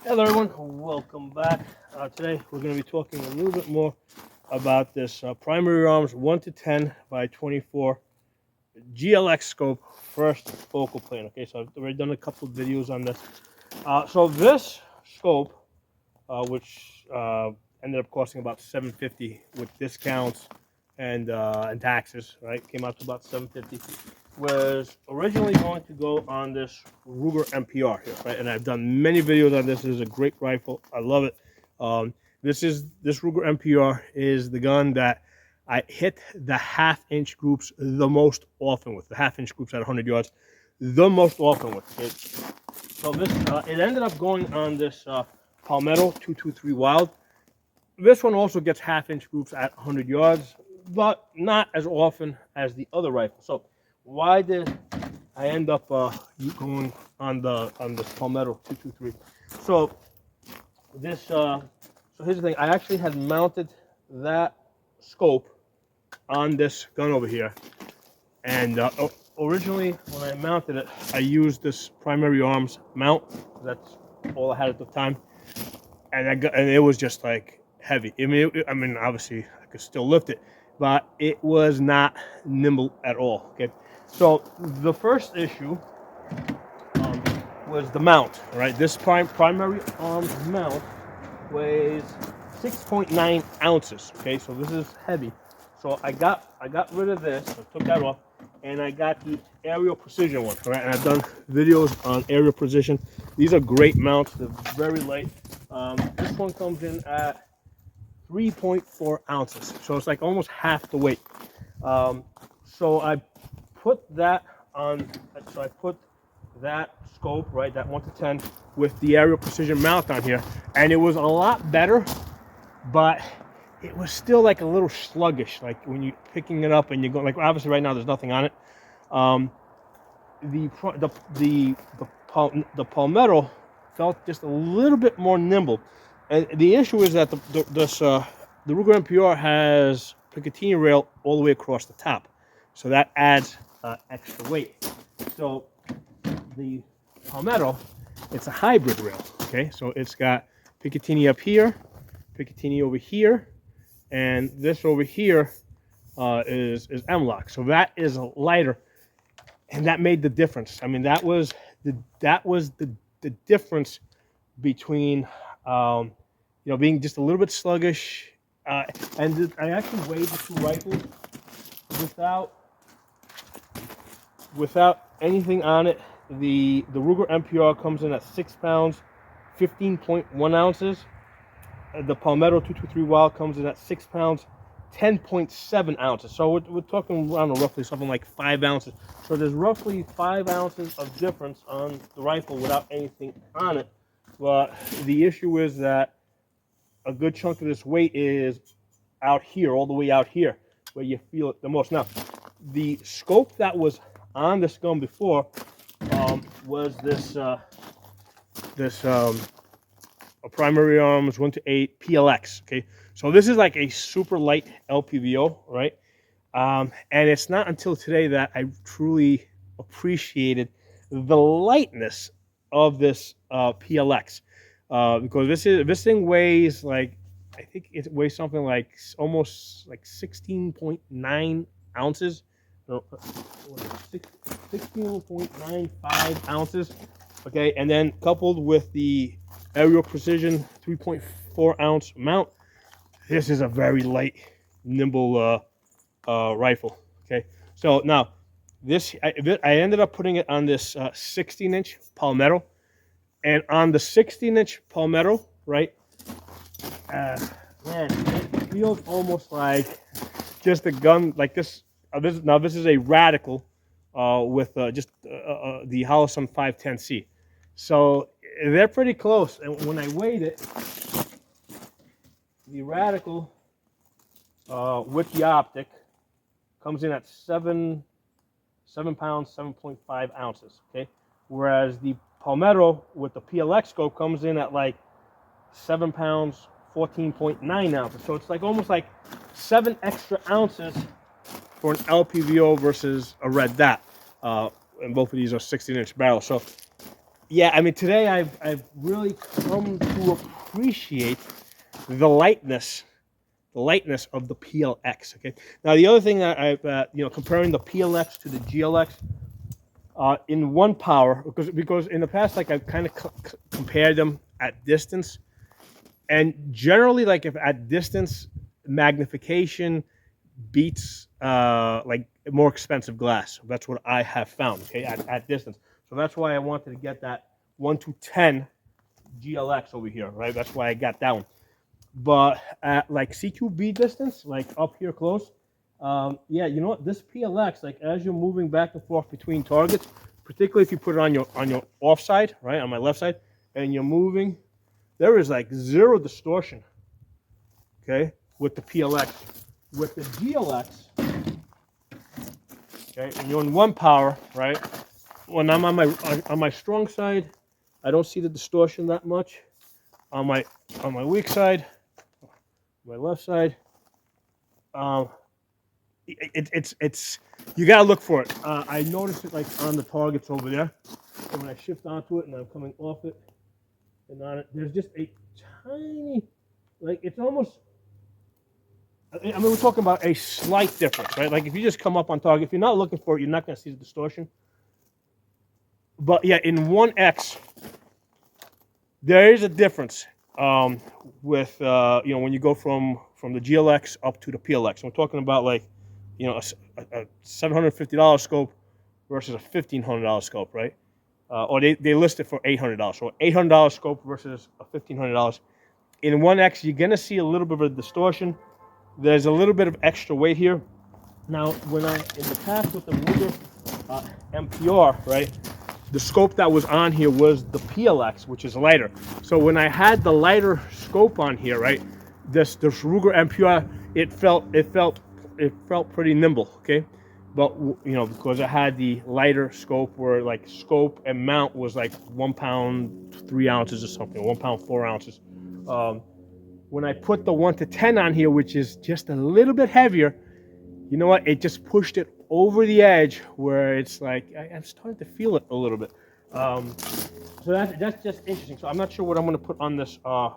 Hello everyone, welcome back. Today we're going to be talking a little bit more about this primary arms 1 to 10 by 24 GLX scope first focal plane. Okay, so I've already done a couple of videos on this. So this scope, which ended up costing about $750 with discounts and taxes, right? Came out to about $750. Was originally going to go on this Ruger MPR here, right? And I've done many videos on this. This is a great rifle. I love it. This Ruger MPR is the gun that I hit the half-inch groups the most often with. The half-inch groups at 100 yards, the most often with. So this it ended up going on this Palmetto 223 Wild. This one also gets half-inch groups at 100 yards, but not as often as the other rifle. So why did I end up going on this Palmetto 223? So here's the thing. I actually had mounted that scope on this gun over here, and originally when I mounted it, I used this primary arms mount. That's all I had at the time, and it was just like heavy. I mean, obviously I could still lift it, but it was not nimble at all. Okay. So the first issue was the mount, right? This primary arms mount weighs 6.9 ounces. Okay, so this is heavy. So I got rid of this. I took that off, and I got the Aerial Precision one. Right, and I've done videos on Aerial Precision. These are great mounts. They're very light. This one comes in at 3.4 ounces, so it's like almost half the weight. So I put that on. So I put that scope, right, that 1 to 10 with the Aerial Precision mount on here, and it was a lot better, but it was still like a little sluggish. Like when you're picking it up and you're going, like obviously right now there's nothing on it. The Palmetto felt just a little bit more nimble, and the issue is that the Ruger MPR has Picatinny rail all the way across the top, so that adds extra weight. So the Palmetto, it's a hybrid rail. Okay, so it's got Picatinny up here, Picatinny over here, and this over here is M-LOK. So that is lighter, and that made the difference. I mean, that was the difference between being just a little bit sluggish. And I actually weighed the two rifles without anything on it. The Ruger MPR comes in at 6 pounds, 15.1 ounces. The Palmetto 223 Wild comes in at 6 pounds, 10.7 ounces. So we're talking around roughly something like 5 ounces. So there's roughly 5 ounces of difference on the rifle without anything on it. But the issue is that a good chunk of this weight is out here, all the way out here, where you feel it the most. Now, the scope that was on this gun before was a primary arms 1 to 8 PLX. Okay, so this is like a super light LPVO, right? And it's not until today that I truly appreciated the lightness of this PLX, because this thing weighs like, I think it weighs something like almost like 16.9 ounces. 16.95 ounces. Okay, and then coupled with the Aerial Precision 3.4 ounce mount, this is a very light, nimble rifle. Okay, so now I ended up putting it on this 16-inch Palmetto, and on the 16-inch Palmetto, right? Man, it feels almost like just a gun like this. This is a Radical with just the Holosun 510C. So they're pretty close. And when I weighed it, the Radical with the optic comes in at 7 pounds, 7.5 ounces. Okay, whereas the Palmetto with the PLX scope comes in at like 7 pounds, 14.9 ounces. So it's like almost like 7 extra ounces for an LPVO versus a red dot. And both of these are 16-inch barrels. So yeah, I mean, today I've really come to appreciate the lightness of the PLX. Okay. Now the other thing that I've comparing the PLX to the GLX in one power, because in the past, like, I've kind of compared them at distance, and generally, like, if at distance, magnification beats like more expensive glass. That's what I have found. Okay, at distance. So that's why I wanted to get that 1:10 GLX over here, right? That's why I got that one. But at like CQB distance, like up here close, yeah, you know what? This PLX, like, as you're moving back and forth between targets, particularly if you put it on your off side, right, on my left side, and you're moving, there is like zero distortion. Okay, with the PLX, with the GLX, okay, and you're in one power, right? When I'm on my strong side, I don't see the distortion that much. On my weak side, my left side, um, it's you gotta look for it. I noticed it like on the targets over there. So when I shift onto it and I'm coming off it and on it, there's just a tiny, like, it's almost. I mean, we're talking about a slight difference, right? Like, if you just come up on target, if you're not looking for it, you're not going to see the distortion. But yeah, in 1X, there is a difference with when you go from the GLX up to the PLX. We're talking about, like, a $750 scope versus a $1,500 scope, right? Or they list it for $800. So $800 scope versus a $1,500. In 1X, you're going to see a little bit of a distortion. There's a little bit of extra weight here. Now, in the past with the Ruger MPR, right, the scope that was on here was the PLX, which is lighter. So when I had the lighter scope on here, right, this Ruger MPR, it felt pretty nimble, okay. But because I had the lighter scope, where like scope and mount was like 1 pound 3 ounces or something, 1 pound 4 ounces. When I put the 1:10 on here, which is just a little bit heavier, you know what? It just pushed it over the edge where it's like I'm starting to feel it a little bit. So that's just interesting. So I'm not sure what I'm going to put on this Ruger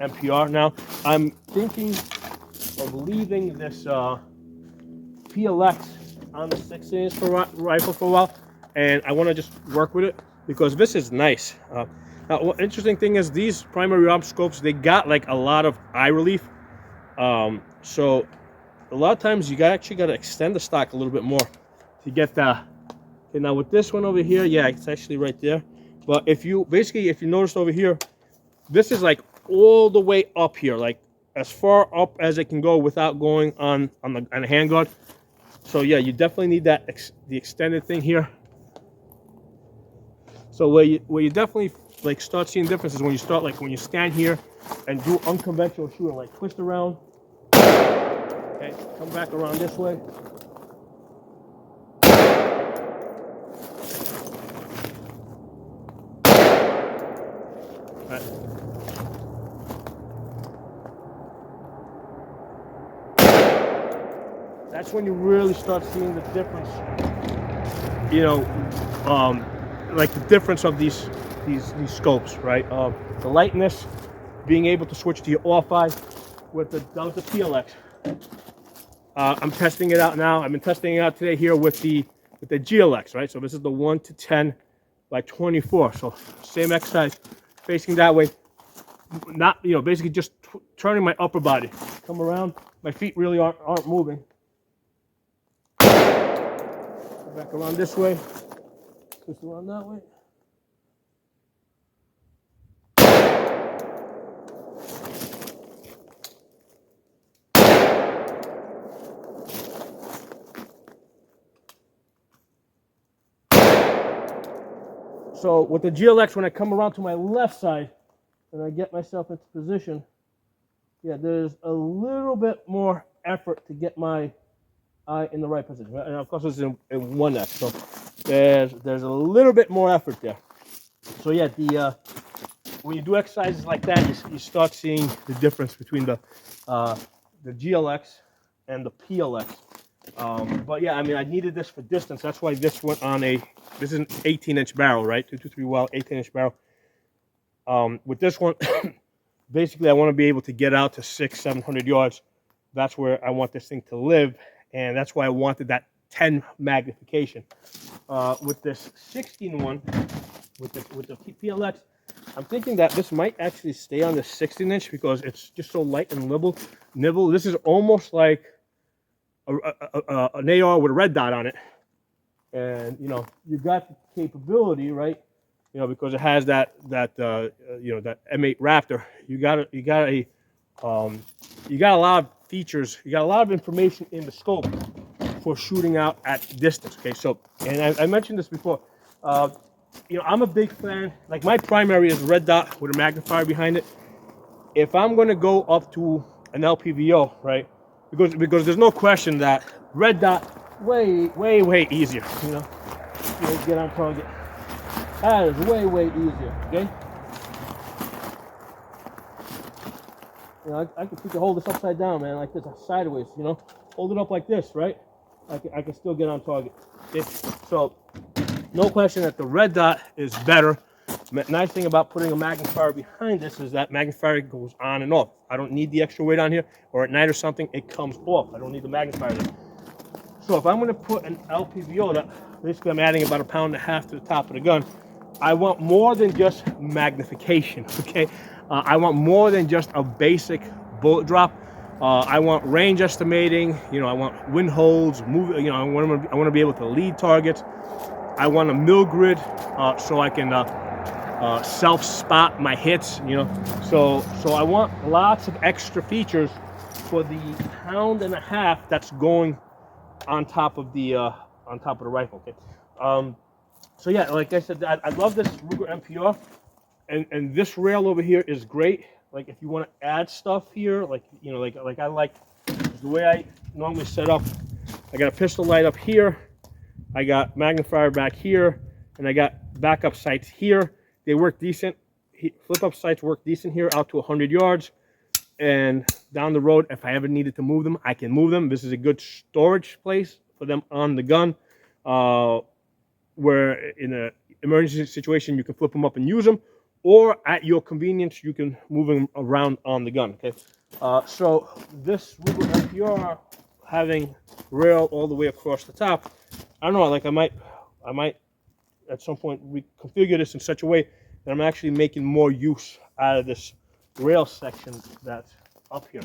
MPR. Now I'm thinking of leaving this PLX on the 6-inch rifle for a while, and I want to just work with it because this is nice. Now, what interesting thing is these primary arm scopes, they got like a lot of eye relief. So a lot of times you actually got to extend the stock a little bit more to get the. Okay, now with this one over here, yeah, it's actually right there. But if you noticed over here, this is like all the way up here, like as far up as it can go without going on the handguard. So yeah, you definitely need that the extended thing here. So where you definitely like start seeing differences when you stand here and do unconventional shooting, like twist around, okay, come back around this way. Right. That's when you really start seeing the difference. Like the difference of these scopes, right? The lightness, being able to switch to your off eye with the PLX. I'm testing it out now. I've been testing it out today here with the GLX, right? So this is the 1:10 by 24. So same exercise, facing that way. Not basically just turning my upper body, come around. My feet really aren't moving. Go back around this way. Twist around that way. So with the GLX, when I come around to my left side and I get myself into position, yeah, there's a little bit more effort to get my eye in the right position. And of course, it's in 1X, so there's a little bit more effort there. So yeah, when you do exercises like that, you start seeing the difference between the GLX and the PLX. But yeah, I mean, I needed this for distance. That's why this went on this is an 18-inch barrel, right? 223 well, 18-inch barrel. With this one, basically, I want to be able to get out to 600-700 yards. That's where I want this thing to live, and that's why I wanted that 10 magnification. With this 16 one, with the PLX, I'm thinking that this might actually stay on the 16-inch because it's just so light and nibble. This is almost like an AR with a red dot on it, and you know, you got the capability, right? You know, because it has that you know, that M8 Raptor. You got a lot of features. You got a lot of information in the scope for shooting out at distance. Okay, so, and I mentioned this before. You know, I'm a big fan. Like, my primary is red dot with a magnifier behind it. If I'm going to go up to an LPVO, right? Because there's no question that red dot way easier. You know, get on target. That is way easier. Okay. You know, I can hold this upside down, man, like this, sideways. You know, hold it up like this, right? I can still get on target. Okay? So, no question that the red dot is better. Nice thing about putting a magnifier behind this is that magnifier goes on and off. I don't need the extra weight on here, or at night or something, it comes off. I don't need the magnifier there. So if I'm going to put an LPVO, that basically I'm adding about 1.5 pounds to the top of the gun, I want more than just magnification, okay? I want more than just a basic bullet drop. I want range estimating. You know, I want wind holds, you know, I want to be able to lead targets. I want a mill grid so I can self spot my hits. You know, so I want lots of extra features for the 1.5 pounds that's going on top of the rifle. Okay. So yeah, like I said, I love this Ruger MPR, and this rail over here is great. Like, if you want to add stuff here, like, you know, like I like the way I normally set up. I got a pistol light up here, I got magnifier back here, and I got backup sights here. They work decent. Flip up sights work decent here out to 100 yards. And down the road, if I ever needed to move them, I can move them. This is a good storage place for them on the gun, where in an emergency situation, you can flip them up and use them, or at your convenience, you can move them around on the gun. Okay, so this Ruger MPR having rail all the way across the top, I don't know. Like, I might at some point reconfigure this in such a way that I'm actually making more use out of this rail section that's up here.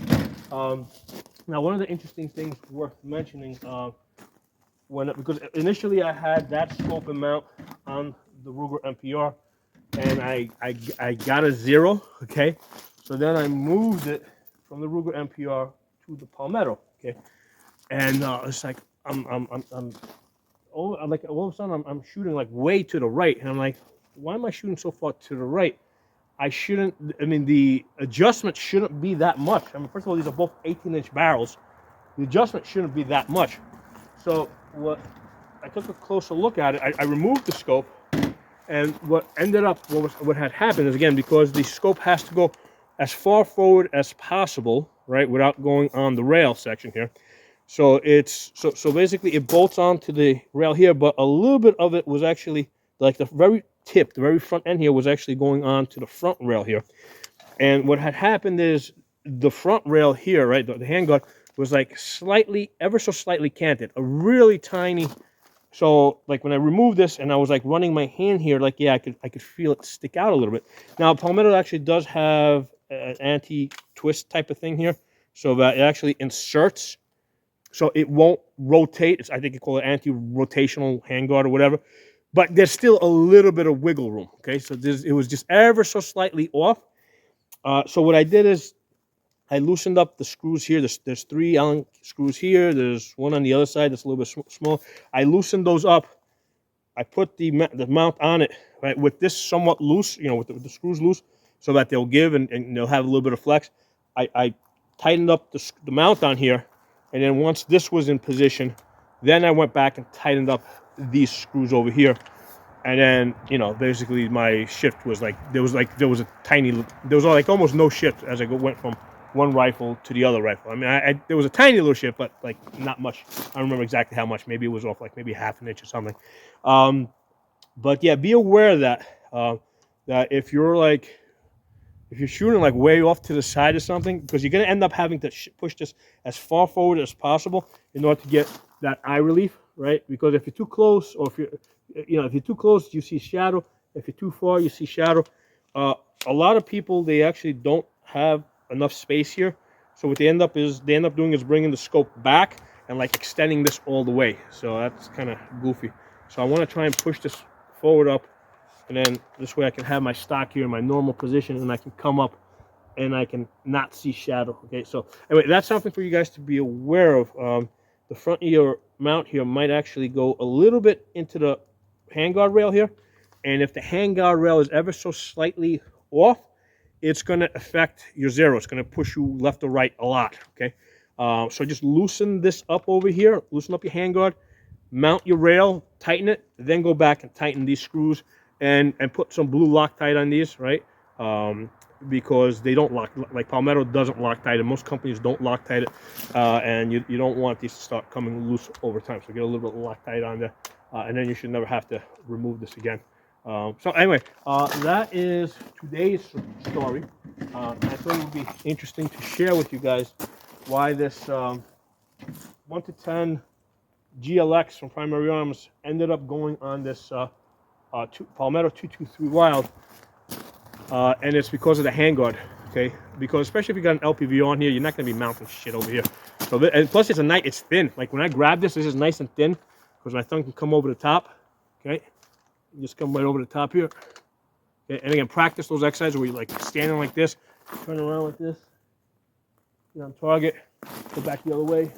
Now, one of the interesting things worth mentioning, because initially I had that scope and mount on the Ruger MPR, and I got a 0. Okay, so then I moved it from the Ruger MPR to the Palmetto. Okay, and it's like like all of a sudden I'm shooting like way to the right, and I'm like, why am I shooting so far to the right? I mean, the adjustment shouldn't be that much. I mean, first of all, these are both 18-inch barrels. The adjustment shouldn't be that much. So I took a closer look at it. I removed the scope, and what had happened is, again, because the scope has to go as far forward as possible, right, without going on the rail section here. So so basically it bolts onto the rail here, but a little bit of it was actually, like, the very tip, the very front end here was actually going on to the front rail here. And what had happened is the front rail here, right, the handguard was like ever so slightly canted, a really tiny. So like when I removed this and I was like running my hand here, like, yeah, I could feel it stick out a little bit. Now, Palmetto actually does have an anti-twist type of thing here, so that it actually inserts, so it won't rotate. I think you call it anti-rotational handguard or whatever. But there's still a little bit of wiggle room, okay? So it was just ever so slightly off. So what I did is I loosened up the screws here. There's 3 Allen screws here. There's one on the other side that's a little bit small. I loosened those up. I put the mount on it, right, with this somewhat loose, you know, with the screws loose, so that they'll give and they'll have a little bit of flex. I tightened up the mount on here, and then once this was in position, then I went back and tightened up these screws over here. And then, you know, basically my shift was like, there was like almost no shift as I went from one rifle to the other rifle. I mean, there was a tiny little shift, but like not much. I don't remember exactly how much. Maybe it was off like maybe half an inch or something. But yeah, be aware of that. That if you're shooting like way off to the side or something, because you're going to end up having to push this as far forward as possible in order to get that eye relief, right? Because if you're too close, or if you're too close, you see shadow. If you're too far, you see shadow. A lot of people, they actually don't have enough space here. So what they end up doing is bringing the scope back and like extending this all the way. So that's kind of goofy. So I want to try and push this forward up, and then this way I can have my stock here in my normal position, and I can come up and I can not see shadow. Okay, so anyway, that's something for you guys to be aware of. The front of your mount here might actually go a little bit into the handguard rail here, and if the handguard rail is ever so slightly off, it's going to affect your zero. It's going to push you left or right a lot. Okay, so just loosen this up over here, loosen up your handguard, mount your rail, tighten it, then go back and tighten these screws, and put some blue Loctite on these, right? Because they don't lock, like Palmetto doesn't Loctite, and most companies don't Loctite it, and you don't want these to start coming loose over time. So get a little bit of Loctite on there, and then you should never have to remove this again. So anyway, that is today's story. I thought it would be interesting to share with you guys why this 1 to 10 GLX from Primary Arms ended up going on this Palmetto 223 Wild, and it's because of the handguard. Okay, because especially if you got an LPVO on here, you're not going to be mounting shit over here. So and plus it's thin. Like when I grab this is nice and thin because my thumb can come over the top. Okay, just come right over the top here. Okay, and again, practice those exercises where you're like standing like this, turn around like this, get on target, go back the other way.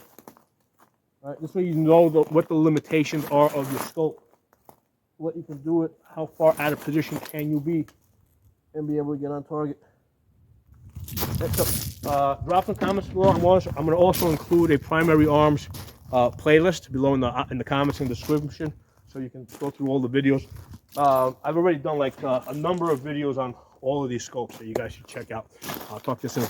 All right, this way you know what the limitations are of your scope, what you can do it, how far out of position can you be, and be able to get on target. So, drop some comments below. I'm going to also include a Primary Arms playlist below in the comments and description, so you can go through all the videos. I've already done like a number of videos on all of these scopes that you guys should check out. I'll talk to you soon.